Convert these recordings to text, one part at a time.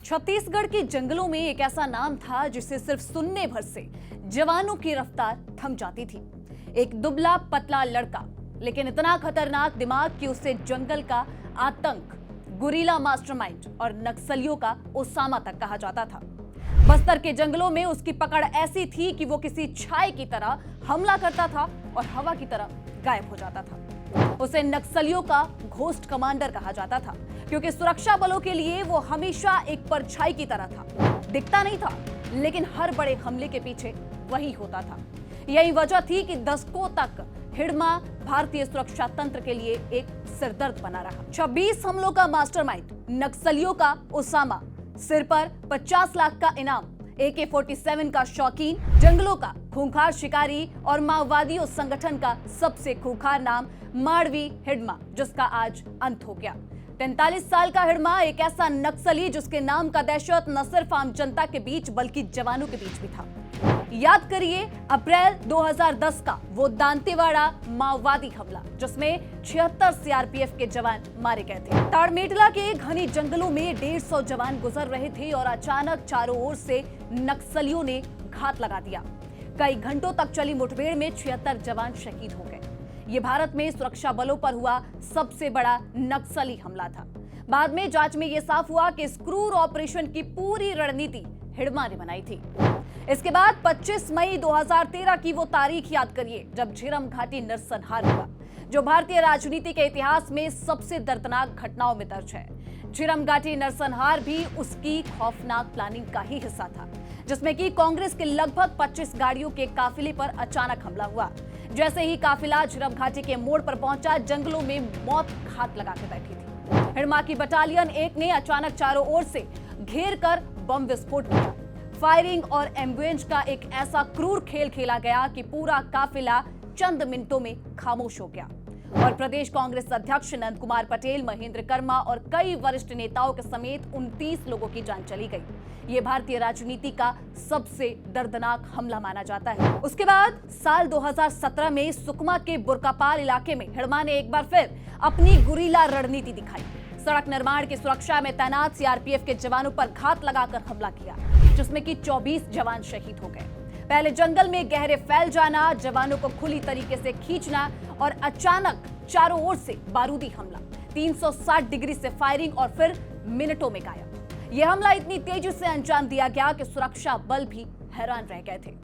छत्तीसगढ़ के जंगलों में एक ऐसा नाम था जिसे सिर्फ सुनने भर से जवानों की रफ्तार थम जाती थी। एक दुबला पतला लड़का, लेकिन इतना खतरनाक दिमाग कि उसे जंगल का आतंक, गुरीला मास्टरमाइंड और नक्सलियों का ओसामा तक कहा जाता था। बस्तर के जंगलों में उसकी पकड़ ऐसी थी कि वो किसी छाए की तरह हमला करता था और हवा की तरह गायब हो जाता था। उसे नक्सलियों का घोस्ट कमांडर कहा जाता था, क्योंकि सुरक्षा बलों के लिए वो हमेशा एक परछाई की तरह था। दिखता नहीं था, लेकिन हर बड़े हमले के पीछे वही होता था। यही वजह थी कि दशकों तक हिडमा भारतीय सुरक्षा तंत्र के लिए एक सिरदर्द बना रहा। 26 हमलों का मास्टरमाइंड, नक्सलियों का ओसामा, सिर पर 50 लाख का इनाम, AK-47 का शौकीन, जंगलों का खूंखार शिकारी और माओवादियों संगठन का सबसे खूंखार नाम माड़वी हिडमा, जिसका आज अंत हो गया। 43 साल का हिडमा एक ऐसा नक्सली जिसके नाम का दहशत न सिर्फ आम जनता के बीच बल्कि जवानों के बीच भी था। याद करिए अप्रैल 2010 का वो दांतेवाड़ा माओवादी हमला, जिसमें 76 CRPF के जवान मारे गए थे। ताड़मेटला के घने जंगलों में 150 जवान गुजर रहे थे और अचानक चारों ओर से नक्सलियों ने घात लगा दिया। कई घंटों तक चली मुठभेड़ में 76 जवान शहीद हो गए। ये भारत में सुरक्षा बलों पर हुआ सबसे बड़ा नक्सली हमला था। बाद में जांच में यह साफ हुआ कि इस क्रूर ऑपरेशन की पूरी रणनीति हिडमा ने बनाई थी। इसके बाद 25 मई 2013 की वो तारीख याद करिए जब झीरम घाटी नरसंहार हुआ, जो भारतीय राजनीति के इतिहास में सबसे दर्दनाक घटनाओं में दर्ज है। झीरम घाटी नरसंहार भी उसकी खौफनाक प्लानिंग का ही हिस्सा था, जिसमें कि कांग्रेस के लगभग 25 गाड़ियों के काफिले पर अचानक हमला हुआ। जैसे ही काफिला झीरम घाटी के मोड़ पर पहुंचा, जंगलों में मौत घात लगा के बैठी थी। हिडमा की बटालियन 1 ने अचानक चारों ओर से घेर कर बम विस्फोट किया। फायरिंग और एम्बुलेंस का एक ऐसा क्रूर खेल खेला गया कि पूरा काफिला चंद मिनटों में खामोश हो गया और प्रदेश कांग्रेस अध्यक्ष नंद कुमार पटेल, महेंद्र कर्मा और कई वरिष्ठ नेताओं के समेत 29 लोगों की जान चली गई। ये भारतीय राजनीति का सबसे दर्दनाक हमला माना जाता है। उसके बाद साल 2017 में सुकमा के बुरकापाल इलाके में हिडमा ने एक बार फिर अपनी गुरीला रणनीति दिखाई। सड़क निर्माण की सुरक्षा में तैनात CRPF के जवानों पर घात लगाकर हमला किया, जिसमें कि 24 जवान शहीद हो गए। पहले जंगल में गहरे फैल जाना, जवानों को खुली तरीके से खींचना और अचानक चारों ओर से बारूदी हमला, 360 डिग्री से फायरिंग और फिर मिनटों में गायब। यह हमला इतनी तेजी से अंजाम दिया गया कि सुरक्षा बल भी हैरान रह गए थे।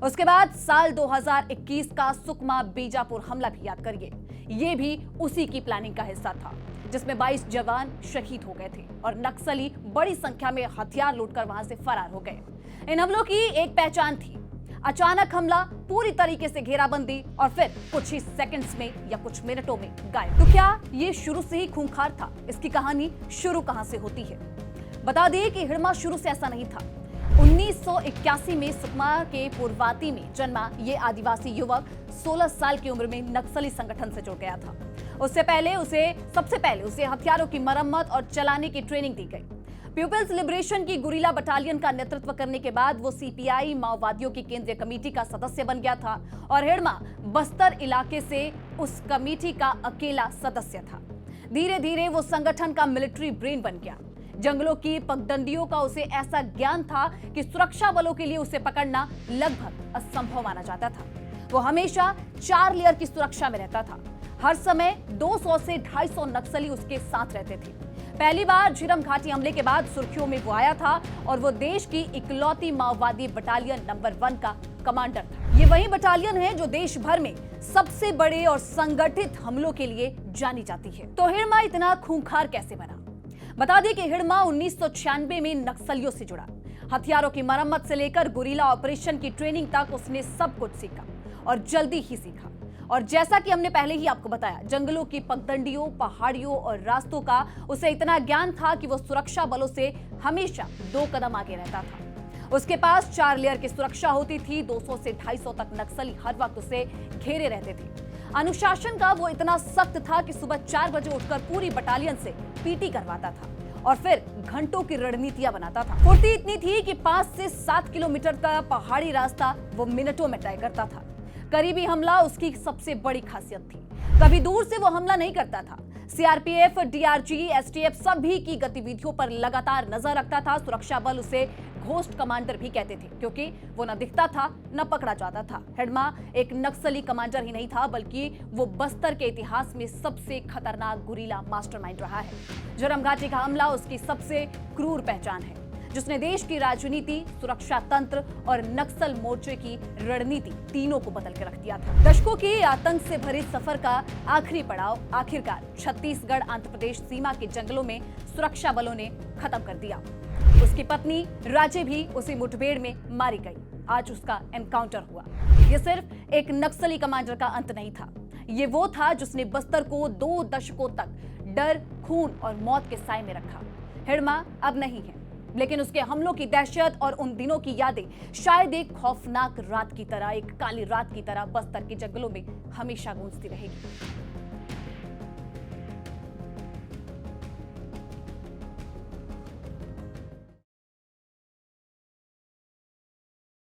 उसके बाद साल 2021 का सुकमा बीजापुर हमला भी याद करिए। यह भी उसी की प्लानिंग का हिस्सा था, जिसमें 22 जवान शहीद हो गए थे और नक्सली बड़ी संख्या में हथियार लूटकर वहां से फरार हो गए। इन हमलों की एक पहचान थी: अचानक हमला, पूरी तरीके से घेराबंदी और फिर कुछ ही सेकंड्स में या कुछ मिनटों में गायब। तो क्या ये शुरू से ही खूंखार था? इसकी कहानी शुरू कहां से होती है? बता दें कि हिडमा शुरू से ऐसा नहीं था। 1981 में सुकमा के पूर्वाती में जन्मा ये आदिवासी युवक 16 साल की उम्र में नक्सली संगठन से जुड़ गया था। सबसे पहले उसे हथियारों की मरम्मत और चलाने की ट्रेनिंग दी गई। पीपल्स लिबरेशन की गुरीला बटालियन का नेतृत्व करने के बाद वो CPI माओवादियों की केंद्रीय कमेटी का सदस्य बन गया था और हिडमा बस्तर इलाके से उस कमेटी का अकेला सदस्य था। धीरे धीरे वो संगठन का मिलिट्री ब्रेन बन गया। जंगलों की पगडंडियों का उसे ऐसा ज्ञान था कि सुरक्षा बलों के लिए उसे पकड़ना लगभग असंभव माना जाता था। वो हमेशा 4 लेयर की सुरक्षा में रहता था। हर समय 200 से 250 नक्सली उसके साथ रहते थे। पहली बार झीरम घाटी हमले के बाद सुर्खियों में वो आया था और वो देश की इकलौती माओवादी बटालियन नंबर 1 का कमांडर था। ये वही बटालियन है जो देश भर में सबसे बड़े और संगठित हमलों के लिए जानी जाती है। तो हिडमा इतना खूंखार कैसे बना? बता दें कि हिडमा 1996 में नक्सलियों से जुड़ा। हथियारों की मरम्मत से लेकर गुरीला ऑपरेशन की ट्रेनिंग तक उसने सब कुछ सीखा और जल्दी ही सीखा। और जैसा कि हमने पहले ही आपको बताया, जंगलों की पगडंडियों, पहाड़ियों और रास्तों का उसे इतना ज्ञान था कि वो सुरक्षा बलों से हमेशा 2 कदम आगे रहता था। उसके पास 4 लेयर की सुरक्षा होती थी। 200 से 250 तक नक्सली हर वक्त उसे घेरे रहते थे। अनुशासन का वो इतना सख्त था कि सुबह 4 बजे उठकर पूरी बटालियन से PT करवाता था और फिर घंटों की रणनीतियां बनाता था। फुर्ती इतनी थी कि 5 से 7 किलोमीटर का पहाड़ी रास्ता वो मिनटों में तय करता था। करीबी हमला उसकी सबसे बड़ी खासियत थी। कभी दूर से वो हमला नहीं करता था, सीआरपीएफ, डीआरजी, एसटीएफ सभी की गतिविधियों पर लगातार नजर रखता था। सुरक्षा बल उसे घोस्ट कमांडर भी कहते थे क्योंकि वो न दिखता था न पकड़ा जाता था। हिडमा एक नक्सली कमांडर ही नहीं था बल्कि वो बस्तर के इतिहास में सबसे खतरनाक गुरीला मास्टरमाइंड रहा है। झरम घाटी का हमला उसकी सबसे क्रूर पहचान है, जिसने देश की राजनीति, सुरक्षा तंत्र और नक्सल मोर्चे की रणनीति तीनों को बदल के रख दिया था। दशकों की आतंक से भरे सफर का आखिरी पड़ाव आखिरकार छत्तीसगढ़ आंध्र प्रदेश सीमा के जंगलों में सुरक्षा बलों ने खत्म कर दिया। उसकी पत्नी राजे भी उसी मुठभेड़ में मारी गई। आज उसका एनकाउंटर हुआ। ये सिर्फ एक नक्सली कमांडर का अंत नहीं था, ये वो था जिसने बस्तर को 2 दशकों तक डर, खून और मौत के साए में रखा। हिडमा अब नहीं है, लेकिन उसके हमलों की दहशत और उन दिनों की यादें शायद एक खौफनाक रात की तरह, एक काली रात की तरह बस्तर के जंगलों में हमेशा गूंजती रहेगी।